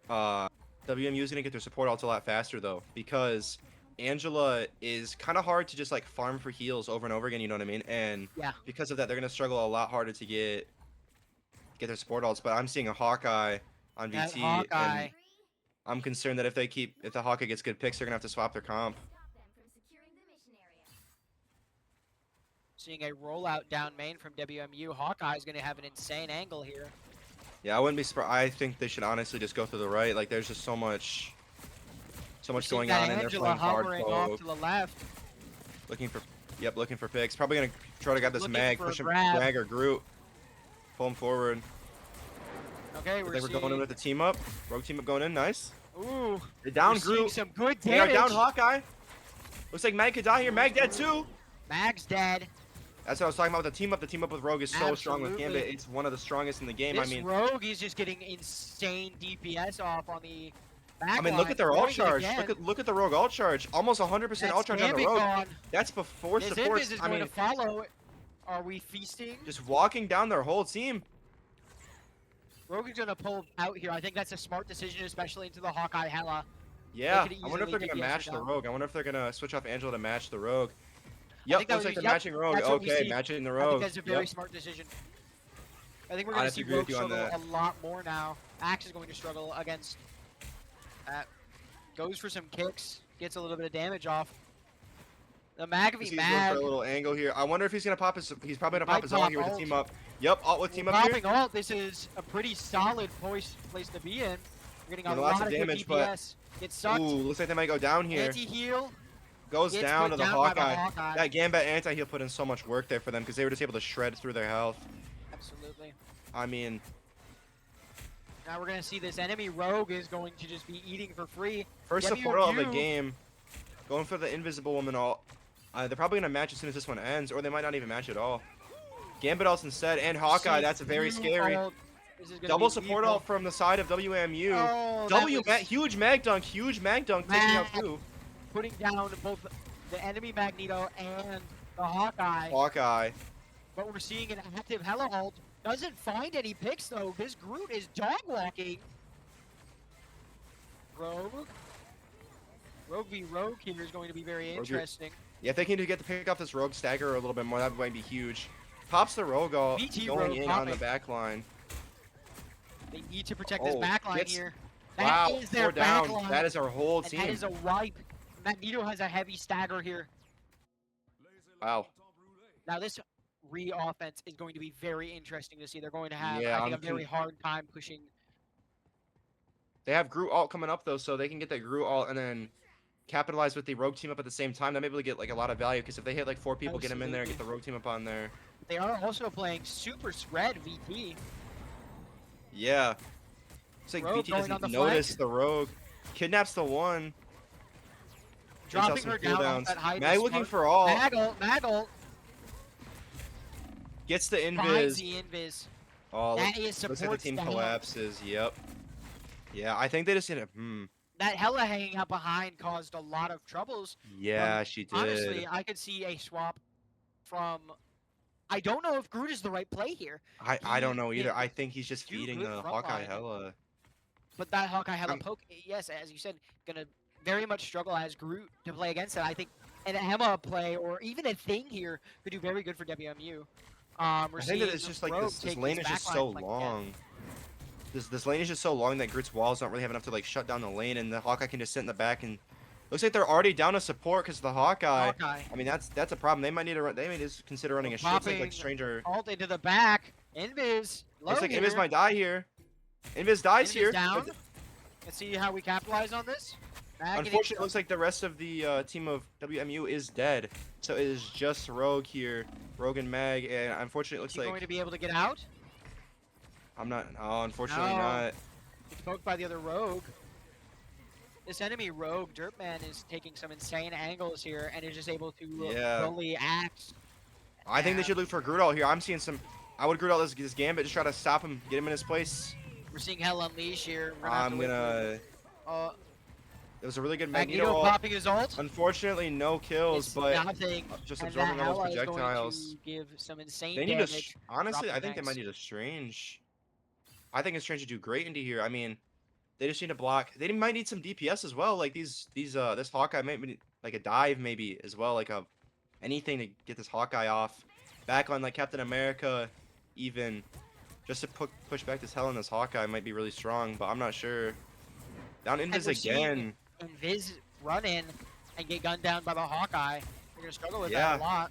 WMU is gonna get their support ults a lot faster though, because Angela is kind of hard to just like farm for heals over and over again. You know what I mean? And Yeah. because of that, they're gonna struggle a lot harder to get their support ults. But I'm seeing a Hawkeye on That VT, Hawkeye. and I'm concerned that if the Hawkeye gets good picks, they're gonna have to swap their comp. Seeing a rollout down main from WMU. Hawkeye is going to have an insane angle here. Yeah, I wouldn't be surprised. I think they should honestly just go to the right. Like, there's just so much going on, and they're Angela playing hard hovering off poke, to the left. looking for picks. Probably gonna try to get this Looking Mag, for a push him, grab. Mag or Groot, pull him forward. Okay, I think we're going in with the team up. Rogue team up going in, nice. Ooh, They down we're seeing Groot. some good They are damage. down Hawkeye. Looks like Mag could die here. Mag dead too. Mag's dead. That's what I was talking about with the team up. The team up with Rogue is so strong with Absolutely. Gambit. It's one of the strongest in the game. This Rogue is just getting insane DPS off on the back look at their ult line, charge. again. Look at the Rogue ult charge. Almost 100% That's ult charge on the Gambit Rogue. gone. That's before This supports. Invis is going to follow. Are we feasting? Just walking down their whole team. Rogue is going to pull out here. I think that's a smart decision, especially into the Hawkeye Hela. Yeah, could I wonder if they're easily gonna DPS match her the down. Rogue. I wonder if they're gonna switch off Angela to match the Rogue. think Yep, that looks would like be- they're yep, matching Rogue. that's what we Okay, see. matching the I Rogue. think that's a very Yep. smart decision. I think we're I'd going to have see to agree Rogue with you on struggle that. a lot more now. Axe is going to struggle against that. Goes for some kicks, gets a little bit of damage off. The Mag v He's going Mag. for a little angle here. I wonder if he's gonna pop his. He's probably gonna Might pop his ult pop here with the ult. team up. Yep, ult with team up here. Popping ult, this is a pretty solid place to be in. We're getting a Getting lots lot of of damage, good DPS. Gets sucked. Ooh, looks like they might go down here. Anti-heal. Goes Gets down put to the down by the Hawkeye. Hawkeye. That Gambit anti-heal put in so much work there for them because they were just able to shred through their health. Absolutely. I mean, Now we're going to see this enemy Rogue is going to just be eating for free. first WMU support of the game. Going for the Invisible Woman ult. They're probably gonna match as soon as this one ends, or they might not even match at all. Gambit ults instead, and Hawkeye. That's very scary. This is gonna Double be support lethal. ult from the side of WMU. Oh, that was Huge mag dunk, taking out Mag. two. putting down both the enemy Magneto and the Hawkeye. Hawkeye. But we're seeing an active Hela ult. Doesn't find any picks though. This Groot is dog walking. Rogue. Rogue v Rogue here is going to be very Rogue v- interesting. Yeah, if they can get to pick off this Rogue stagger a little bit more, that might be huge. Pops the Rogue ult, BT going Rogue in on the popping. back line. They need to protect this Oh, backline gets- here. Wow, That is their 4 down. backline. That is our whole And team. that is a wipe. Magneto has a heavy stagger here. Wow. Now this offense is going to be very interesting to see. They're going to have, Yeah, I think, a very hard time pushing. they have Groot ult coming up though, so they can get that Groot ult and then capitalize with the rogue team up at the same time. They may be able to get like a lot of value because if they hit like 4 people, get them in there, get the rogue team up on there. They are also playing super spread VT. Yeah. It's like Rogue VT going on doesn't the notice flank. the rogue. Kidnaps the one. Dropping her down off that height. Mag looking for all. Maggle. Gets the Finds invis. the invis. Oh, That is looks like the team down. collapses. Yep. Yeah, I think they just hit it. That Hella hanging out behind caused a lot of troubles. Yeah, she did. Honestly, I could see a swap from. I don't know if Groot is the right play here. I don't know either. I think he's just feeding the Hawkeye line. Hella. But that Hawkeye Hella poke, yes, as you said, gonna very much struggle as Groot to play against it. I think an Emma play or even a thing here could do very good for WMU. I think that it's just like this lane is just so long. This lane is just so long that Groot's walls don't really have enough to like shut down the lane, and the Hawkeye can just sit in the back and looks like they're already down to support because the Hawkeye. I mean that's a problem. They might need to they may just consider running a shit like Stranger. Ult into the back. Invis. Looks like Invis might die here. Invis dies here. Down. Let's see how we capitalize on this. Unfortunately, it looks like the rest of the team of WMU is dead. So it is just Rogue here, Rogue and Mag, and unfortunately, it looks like going to be able to get out. I'm not. Oh, unfortunately not. It's poked by the other Rogue. This enemy Rogue, Dirtman, is taking some insane angles here and is just able to fully act. I think they should look for Groot ult here. I'm seeing some. I would Groot ult this Gambit, just try to stop him, get him in his place. We're seeing Hell Unleash here. I'm gonna. It was a really good Magneto popping his ult. Unfortunately, no kills, but nothing. Just absorbing all those projectiles. Give some insane they need damage. Honestly, I think they might need a Strange. I think a Strange would do great into here. I mean, they just need to block. They might need some DPS as well. Like this Hawkeye might be like a dive maybe as well, like anything to get this Hawkeye off. Back on like Captain America, even just to push back this Hell in this Hawkeye might be really strong, but I'm not sure. Down Invis again. Invis run in and get gunned down by the Hawkeye. We're gonna struggle with that a lot.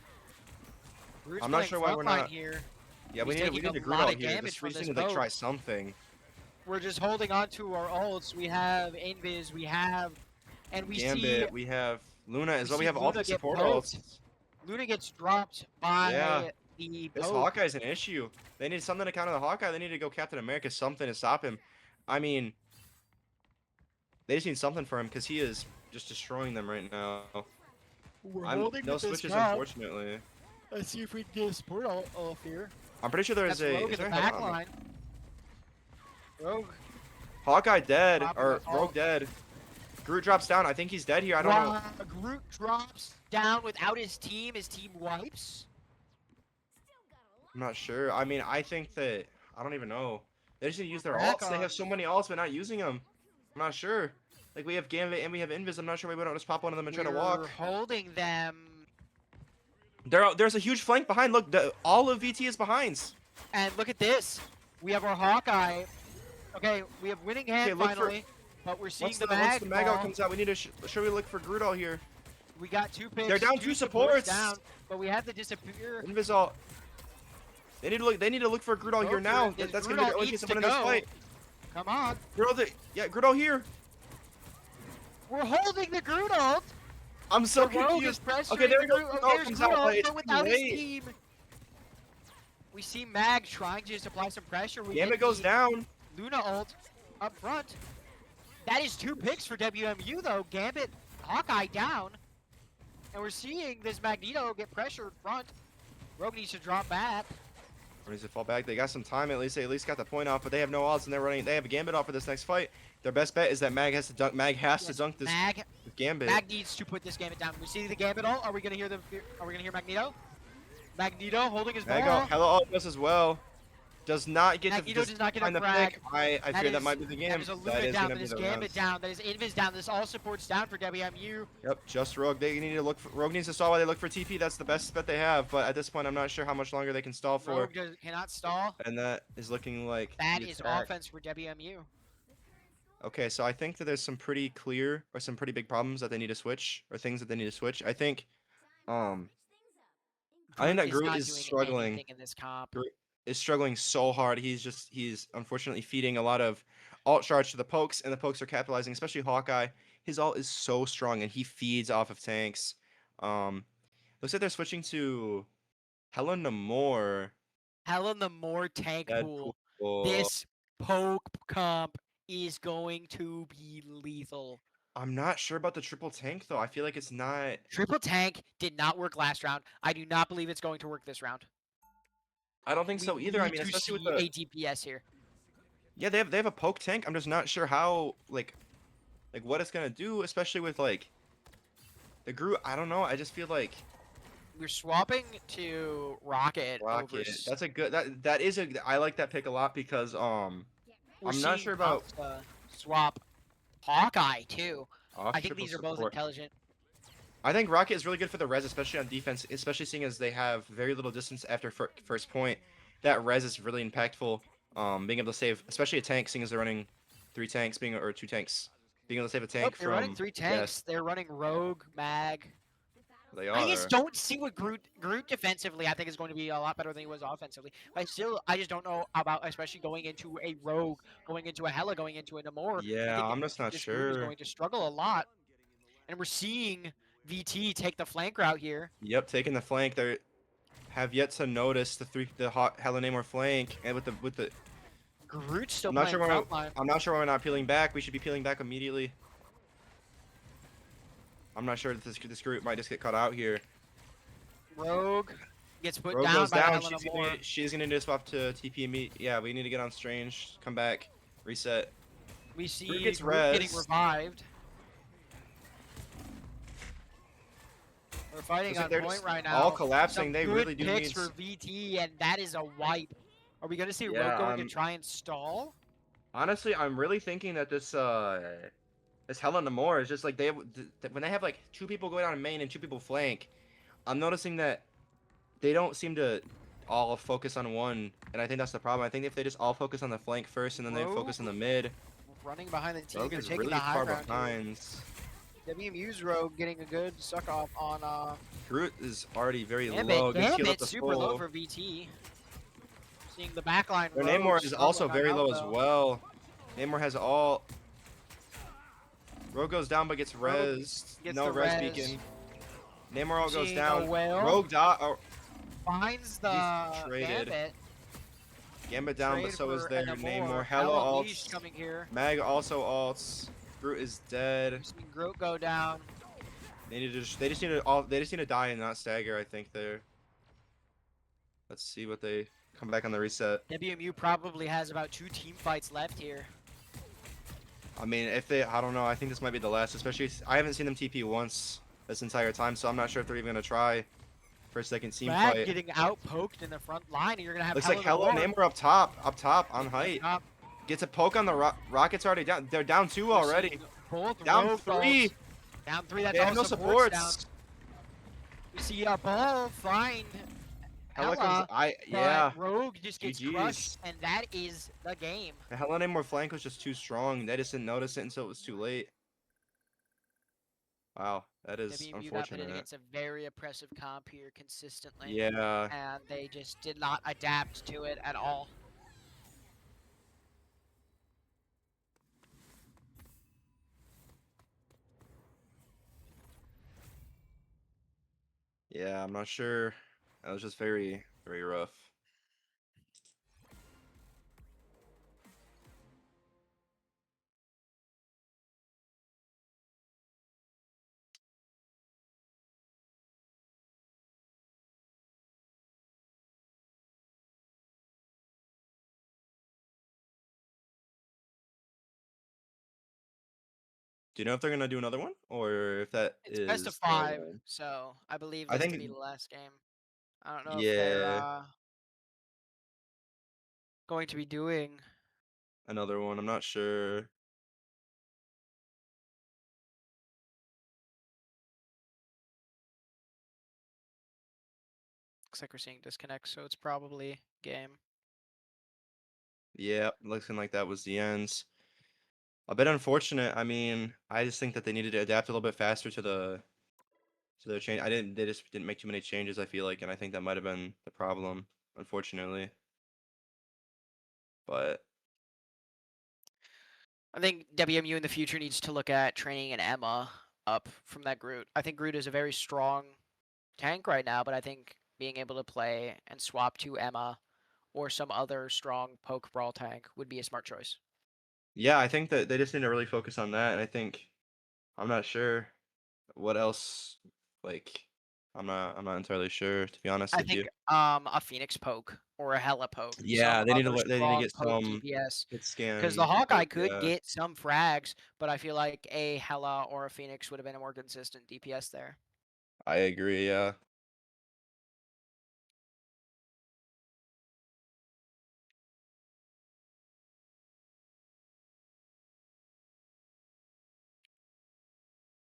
I'm not sure why we're not here. Yeah, we need to Groot out here. We just need to like try something. We're just holding on to our ults. We have Invis, we have, and we Gambit, see we have Luna as well. We have all the support ults. Luna gets dropped by the This Hawkeye's an issue. They need something to counter the Hawkeye. They need to go Captain America, something to stop him. I mean, they just need something for him because he is just destroying them right now. No switches, unfortunately. Let's see if we can get a support off here. I'm pretty sure there is a. Rogue in the back line. Rogue. Hawkeye dead, or Rogue dead. Groot drops down. I think he's dead here. I don't know. Groot drops down without his team. His team wipes. I'm not sure. I mean, I think that I don't even know. They just need to use their ults. They have so many ults, but not using them. I'm not sure. Like, we have Gambit and we have Invis. I'm not sure we don't just pop one of them and try to walk. We're holding them. There's a huge flank behind. Look, all of VT is behind. And look at this. We have our Hawkeye. Okay, we have winning hand finally. But we're seeing the Mag. Once the Mag ult comes out, we need to should we look for Groot ult here? We got 2 picks. They're down 2 supports. Down, but we have to disappear. Invis ult. They need to look for Groot ult here now. That's gonna be the only chance to win in this fight. Come on. Groot ult here. We're holding the Groot ult. I'm so confused. Okay, there we go. There's Groot ult, but without his team. We see Mag trying to supply some pressure. Gambit goes down. Luna ult up front. That is 2 picks for WMU though. Gambit, Hawkeye down. And we're seeing this Magneto get pressured front. Rogue needs to drop back. Or needs to fall back. They got some time at least. They at least got the point off, but they have no odds and they're running. They have a Gambit off for this next fight. Their best bet is that Mag has to dunk. Mag has to dunk this Gambit. Mag needs to put this Gambit down. We see the Gambit ult. Are we gonna hear Magneto? Magneto holding his ball. Hello ult does as well. Does not get Magneto to does not get a the frag. pick. I fear that might be the game. That is a Luna down. That is Gambit down. That is Invis down. This all supports down for WMU. Yep, just Rogue. They need to look for Rogue needs to stall while they look for TP. That's the best bet they have. But at this point, I'm not sure how much longer they can stall for. Rogue cannot stall. And that is looking like that is offense for WMU. Okay, so I think that there's some pretty clear or some pretty big problems that they need to switch or things that they need to switch. I think, I think Groot that is Groot not is doing struggling. anything in this comp. Groot is struggling so hard. He's unfortunately feeding a lot of alt charge to the pokes, and the pokes are capitalizing, especially Hawkeye. His ult is so strong, and he feeds off of tanks. Um, looks like they're switching to Helen Namor. Helen the more tank pool. Deadpool. This poke comp is going to be lethal. I'm not sure about the triple tank though. I feel like it's not. Triple tank did not work last round. I do not believe it's going to work this round. I don't think We so either. I need mean, to especially with see the a DPS here. yeah, they have a poke tank. I'm just not sure how like what it's gonna do, especially with like the Groot. I don't know. I just feel like We're swapping to Rocket over. Rocket. That's a good that is a I like that pick a lot because We're I'm not seeing sure about Kamsa swap Hawkeye too. I think triple these are both support. intelligent. I think Rocket is really good for the res, especially on defense, especially seeing as they have very little distance after first point. That res is really impactful. Being able to save, especially a tank, seeing as they're running 3 tanks, or 2 tanks, being able to save a tank Nope, they're running from 3 yes, tanks. They're running Rogue, Mag. they I just are. don't see what Groot defensively I think is going to be a lot better than he was offensively. But I just don't know about especially going into a Rogue, going into a Hela, going into a Namor. I Yeah, think I'm just not this Groot is sure. going to struggle a lot. And we're seeing VT take the flank route here. Yep, taking the flank. They have yet to notice the hot Hella Namor flank, and with the Groot still I'm not playing sure why frontline. I'm not sure why we're not peeling back. We should be peeling back immediately. I'm not sure if this group might just get caught out here. Rogue gets put Rogue down goes by down. Hela She's Namor. gonna do a swap to TP meet. Yeah, we need to get on Strange. Come back. Reset. We see Groot gets Groot getting res. revived. We're fighting Looks like on they're point just right now. all collapsing. Some They good really do picks need. for VT, and that is a wipe. Are we going to see Yeah, Rogue going to try and stall? Honestly, I'm really thinking that this Helen Namor is just like when they have like 2 people going on in main and 2 people flank. I'm noticing that they don't seem to all focus on one, and I think that's the problem. I think if they just all focus on the flank first and then they focus on the mid, Running behind the team, Rogue they're is taking really the high far ground here. behind. WMU's Rogue getting a good suck off on Groot is already very Gambit. low. Gets healed up Gambit to super low full. for VT. Seeing the backline. Their Rogue Namor is also struggling very out, low as though. well. Namor has all. Rogue goes down but gets Rogue rezzed. gets No the res res. beacon. Namor all goes Seeing a down. whale. Rogue Finds the traded. Gambit. Gambit down, but Trade so is for their a Namor. Namor. Hella Unleashed ults. coming here. Mag also ults. Groot is dead. We're seeing Groot go down. They just need to die and not stagger. I think they're. Let's see what they come back on the reset. WMU probably has about 2 team fights left here. I mean, I don't know. I think this might be the last. Especially, I haven't seen them TP once this entire time, so I'm not sure if they're even gonna try for a second team Mag fight. getting out poked in the front line, and you're gonna have Looks like Hella Namor up top on height. Gets a poke on the Rockets already down. They're down 2 already. Both Down Rogue 3. ults. Down 3. That's They have all no supports supports. down. We see a ball find Hella Hella, comes. but Yeah. Rogue just gets GG's. crushed, and that is the game. The Hella Namor flank was just too strong. They just didn't notice it until it was too late. Wow, that is WMU got pitted unfortunate. against a very oppressive comp here consistently. Yeah. And they just did not adapt to it at all. Yeah, I'm not sure. That was just very, very rough. Do you know if they're gonna do another one, or if that It's is best of the 5, one? so I believe I this to think, be the last game. I don't know if they're yeah, going to be doing. another one. I'm not sure. Looks like we're seeing disconnect, so it's probably game. Yeah, looking like that was the ends. A bit unfortunate. I mean, I just think that they needed to adapt a little bit faster to So they're change. I didn't. They just didn't make too many changes. I feel like, and I think that might have been the problem, unfortunately. But I think WMU in the future needs to look at training an Emma up from that Groot. I think Groot is a very strong tank right now, but I think being able to play and swap to Emma or some other strong poke brawl tank would be a smart choice. yeah, I think that they just need to really focus on that. And I think I'm not sure what else. Like, I'm not entirely sure to be honest I with think you. a Phoenix poke or a Hella poke, some Yeah, they need to other they need to strong get poke some DPS. hit Because the scan Hawkeye poke. could Yeah, get some frags, but I feel like a Hella or a Phoenix would have been a more consistent DPS there. I agree. Yeah.